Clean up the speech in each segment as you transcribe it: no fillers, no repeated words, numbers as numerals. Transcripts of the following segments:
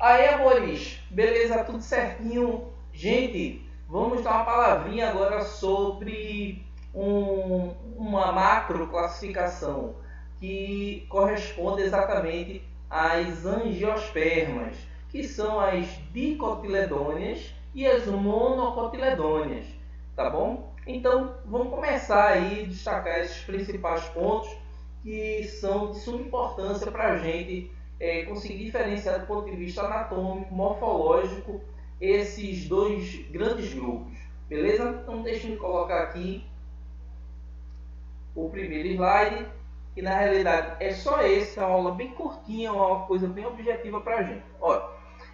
Aí, amores, beleza? Tudo certinho? Gente, vamos dar uma palavrinha agora sobre uma macro classificação que corresponde exatamente às angiospermas, que são as dicotiledôneas e as monocotiledôneas, tá bom? Então, vamos começar aí a destacar esses principais pontos que são de suma importância para a gente conseguir diferenciar do ponto de vista anatômico, morfológico, esses dois grandes grupos. Beleza? Então deixa eu colocar aqui o primeiro slide, que na realidade é só esse, é uma aula bem curtinha, uma coisa bem objetiva para a gente. Olha,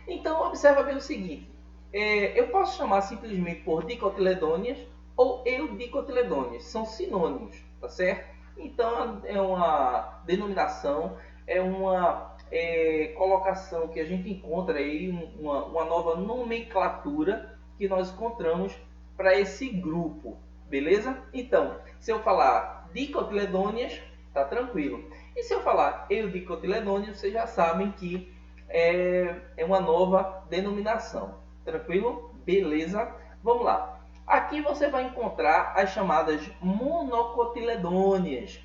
então observa bem o seguinte, eu posso chamar simplesmente por dicotiledôneas ou eudicotiledôneas, são sinônimos, tá certo? Então é uma denominação, é uma colocação que a gente encontra aí, uma nova nomenclatura que nós encontramos para esse grupo, beleza? Então, se eu falar dicotiledôneas, tá tranquilo. E se eu falar eudicotiledôneas, vocês já sabem que é uma nova denominação, tranquilo? Beleza? Vamos lá. Aqui você vai encontrar as chamadas monocotiledôneas.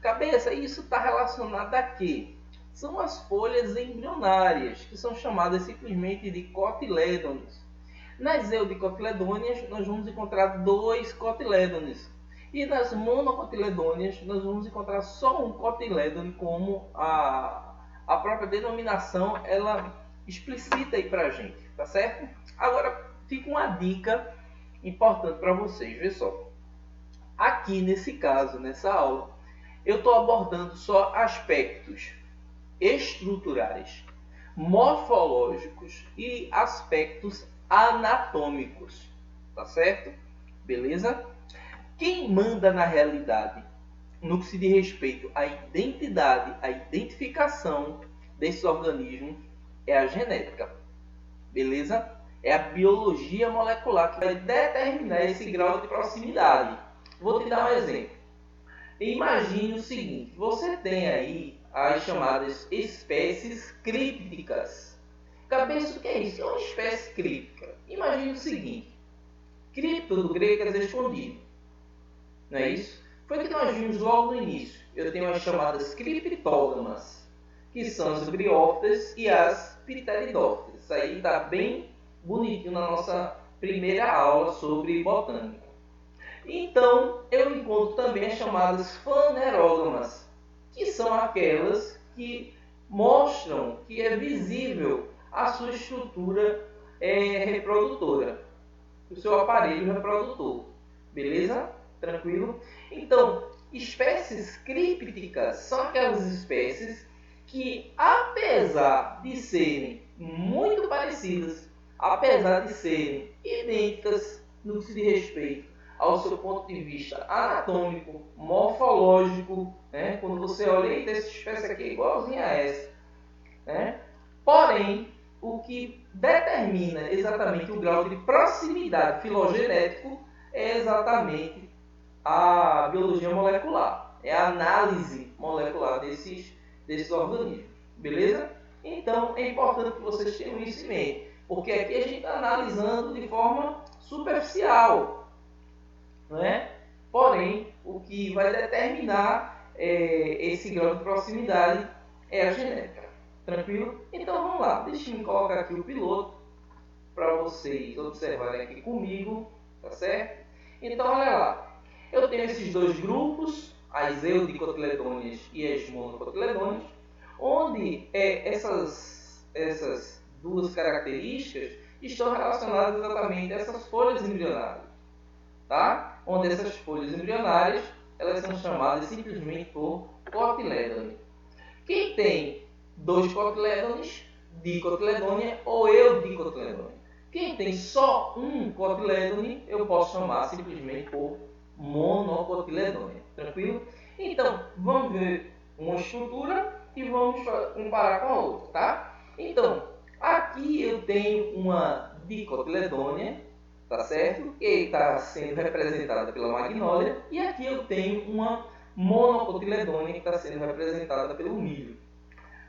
Cabeça, isso está relacionado a quê? São as folhas embrionárias, que são chamadas simplesmente de cotilédones. Nas eudicotiledôneas, nós vamos encontrar 2 cotilédones. E nas monocotiledôneas, nós vamos encontrar só um cotilédone, como a própria denominação ela explicita aí para a gente, tá certo? Agora, fica uma dica importante para vocês, vê só. Aqui, nesse caso, nessa aula, eu estou abordando só aspectos estruturais, morfológicos e aspectos anatômicos, tá certo? Beleza? Quem manda na realidade no que se diz respeito à identidade, à identificação desses organismos é a genética, beleza? É a biologia molecular que vai determinar esse grau de proximidade. Vou te dar um exemplo. Imagine o seguinte, você tem aí as chamadas espécies crípticas. Cabeça, o que é isso? É uma espécie críptica. Imagine o seguinte, cripto do grego quer dizer escondido, não é isso? Foi o que nós vimos logo no início. Eu tenho as chamadas criptógamas, que são as briófitas e as pteridófitas. Isso aí está bem bonitinho na nossa primeira aula sobre botânica. Então, eu encontro também as chamadas fanerógamas, que são aquelas que mostram que é visível a sua estrutura reprodutora, o seu aparelho reprodutor. Beleza? Tranquilo? Então, espécies crípticas são aquelas espécies que, apesar de serem muito parecidas, apesar de serem idênticas no que se diz respeito ao seu ponto de vista anatômico, morfológico, né? Quando você olha, eita, essa espécie aqui é igualzinha a essa, né? Porém, o que determina exatamente o grau de proximidade filogenético é exatamente a biologia molecular, é a análise molecular desses organismos, beleza? Então, é importante que vocês tenham isso em mente, porque aqui a gente está analisando de forma superficial, não é? Porém, o que vai determinar esse grau de proximidade é a genética. Tranquilo? Então vamos lá, deixa eu colocar aqui o piloto para vocês observarem aqui comigo, tá certo? Então olha lá, eu tenho esses dois grupos, as eudicotiledôneas e as monocotiledôneas, onde essas duas características estão relacionadas exatamente a essas folhas embrionárias, tá? Onde essas folhas embrionárias elas são chamadas simplesmente por cotilédone. Quem tem 2 cotilédones, dicotiledônia ou eudicotiledônia. Quem tem só um cotilédone, eu posso chamar simplesmente por monocotiledônia. Tranquilo? Então, vamos ver uma estrutura e vamos comparar com a outra, tá? Então, aqui eu tenho uma dicotiledônia, tá certo? Que está sendo representada pela magnólia. E aqui eu tenho uma monocotiledônia que está sendo representada pelo milho.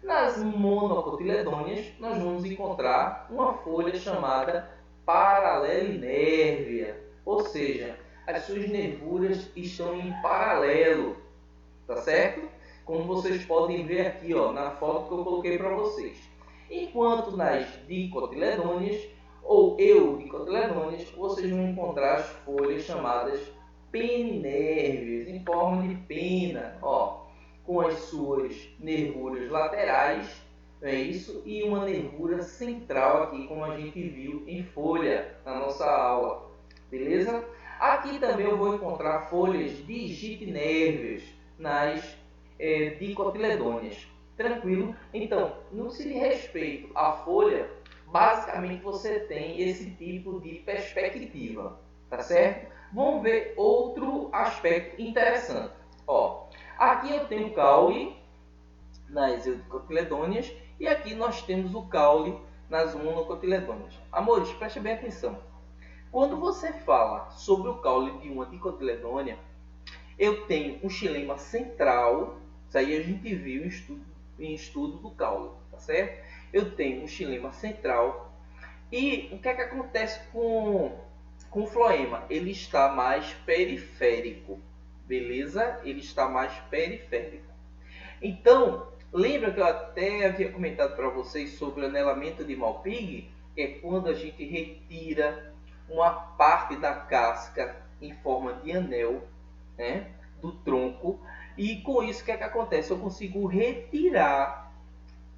Nas monocotiledôneas, nós vamos encontrar uma folha chamada paralelinérvia, ou seja, as suas nervuras estão em paralelo, tá certo? Como vocês podem ver aqui, ó, na foto que eu coloquei para vocês. Enquanto nas dicotiledôneas ou eudicotiledôneas, vocês vão encontrar as folhas chamadas peninérvias, em forma de pena, ó, com as suas nervuras laterais, não é isso? E uma nervura central aqui, como a gente viu em folha na nossa aula, beleza? Aqui também eu vou encontrar folhas digitinérvias nas dicotiledôneas. Tranquilo? Então, no que se diz respeito à folha, basicamente você tem esse tipo de perspectiva, tá certo? Vamos ver outro aspecto interessante. Ó, aqui eu tenho o caule nas eudicotiledôneas e aqui nós temos o caule nas monocotiledôneas. Amores, preste bem atenção. Quando você fala sobre o caule de uma dicotiledônea, eu tenho um xilema central, isso aí a gente viu em estudo do caule, tá certo? Eu tenho um xilema central e o que é que acontece com o floema? Ele está mais periférico, beleza? Ele está mais periférico. Então, lembra que eu até havia comentado para vocês sobre o anelamento de Malpighi? Que é quando a gente retira uma parte da casca em forma de anel, né, do tronco, e com isso o que é que acontece? Eu consigo retirar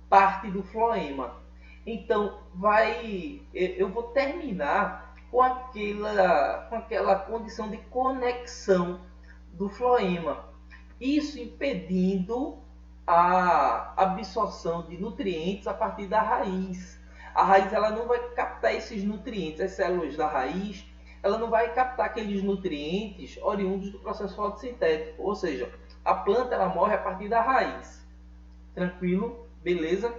parte do floema. Então eu vou terminar com aquela condição de conexão do floema, isso impedindo a absorção de nutrientes a partir da raiz. A raiz ela não vai captar esses nutrientes, as células da raiz, ela não vai captar aqueles nutrientes oriundos do processo fotossintético, ou seja, a planta ela morre a partir da raiz. Tranquilo? Beleza?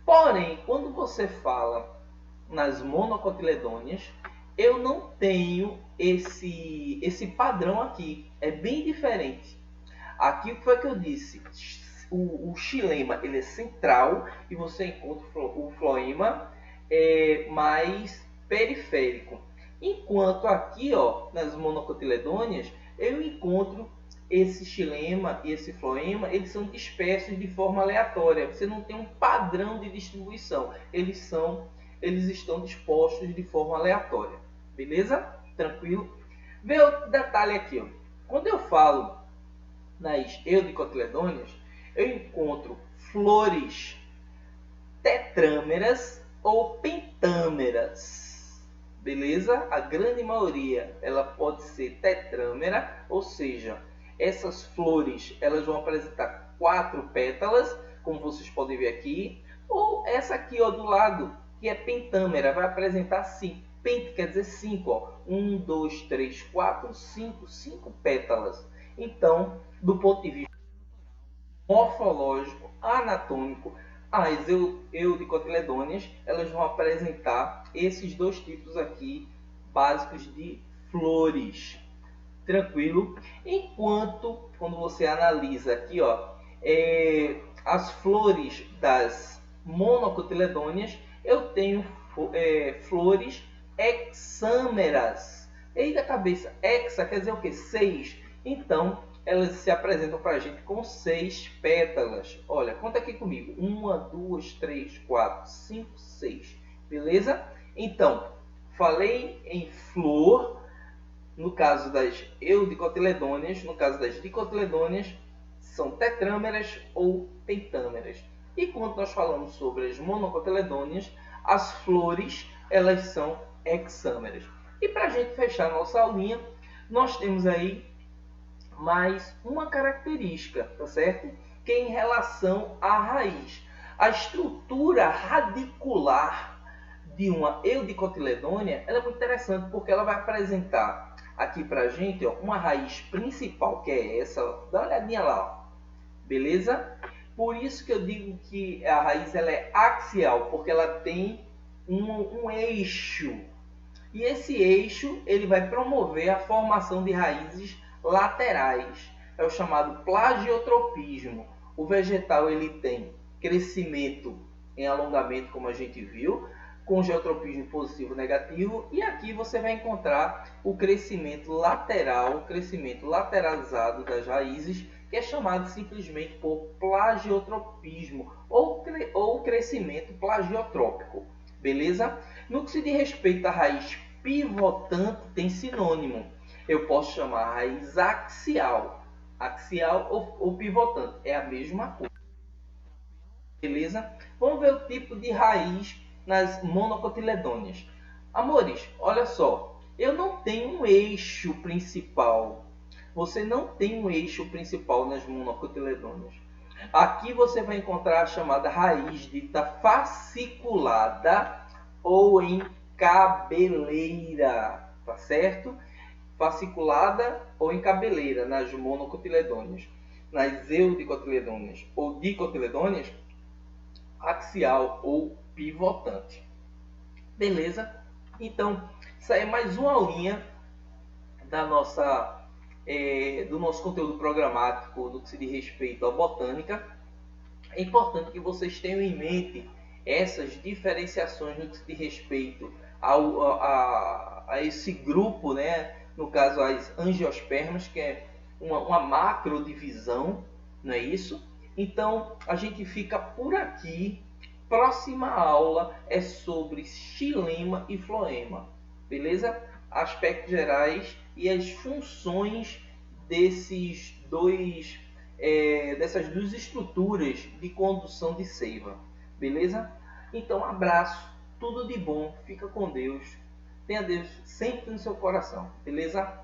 Porém, quando você fala nas monocotiledôneas, eu não tenho esse padrão aqui. É bem diferente. Aqui o que foi que eu disse? O xilema ele é central e você encontra o floema mais periférico. Enquanto aqui, ó, nas monocotiledôneas, eu encontro esse xilema e esse floema, eles são dispersos de forma aleatória. Você não tem um padrão de distribuição. Eles estão dispostos de forma aleatória. Beleza? Tranquilo? Vê outro detalhe aqui, ó. Quando eu falo nas eudicotiledôneas, eu encontro flores tetrâmeras ou pentâmeras. Beleza? A grande maioria ela pode ser tetrâmera, ou seja, essas flores elas vão apresentar 4 pétalas, como vocês podem ver aqui, ou essa aqui ó, do lado, que é pentâmera, vai apresentar 5. Pent quer dizer 5, ó. 1, 2, 3, 4, 5, 5 pétalas. Então, do ponto de vista morfológico, anatômico, as eudicotiledôneas elas vão apresentar esses dois tipos aqui básicos de flores. Tranquilo? Enquanto, quando você analisa aqui, ó, as flores das monocotiledôneas, eu tenho flores hexâmeras. Eita cabeça, hexa quer dizer o que? 6. Então, elas se apresentam para a gente com 6 pétalas. Olha, conta aqui comigo. 1, 2, 3, 4, 5, 6. Beleza? Então, falei em flor, no caso das eudicotiledôneas, no caso das dicotiledôneas, são tetrâmeras ou pentâmeras. E quando nós falamos sobre as monocotiledôneas, as flores, elas são hexâmeras. E para a gente fechar a nossa aulinha, nós temos aí mais uma característica, tá certo? Que é em relação à raiz. A estrutura radicular de uma eudicotiledônea ela é muito interessante porque ela vai apresentar aqui pra gente ó, uma raiz principal, que é essa, ó. Dá uma olhadinha lá, ó. Beleza? Por isso que eu digo que a raiz ela é axial, porque ela tem um eixo. E esse eixo ele vai promover a formação de raízes laterais. É o chamado plagiotropismo. O vegetal ele tem crescimento em alongamento, como a gente viu, com geotropismo positivo e negativo, e aqui você vai encontrar o crescimento lateral, crescimento lateralizado das raízes, que é chamado simplesmente por plagiotropismo ou crescimento plagiotrópico, beleza? No que se diz respeito à raiz pivotante, tem sinônimo. Eu posso chamar raiz axial, ou pivotante, é a mesma coisa, beleza? Vamos ver o tipo de raiz nas monocotiledôneas. Amores, olha só, eu não tenho um eixo principal. Você não tem um eixo principal nas monocotiledôneas. Aqui você vai encontrar a chamada raiz dita fasciculada ou em cabeleira, tá certo? Fasciculada ou em cabeleira nas monocotiledôneas. Nas eudicotiledôneas ou dicotiledôneas, axial ou pivotante. Beleza? Então, isso aí é mais uma aulinha da do nosso conteúdo programático no que se diz respeito à botânica. É importante que vocês tenham em mente essas diferenciações no que se diz respeito a esse grupo, né? No caso, as angiospermas, que é uma macrodivisão, não é isso? Então, a gente fica por aqui. Próxima aula é sobre xilema e floema, beleza? Aspectos gerais e as funções dessas duas estruturas de condução de seiva, beleza? Então, abraço, tudo de bom, fica com Deus, tenha Deus sempre no seu coração, beleza?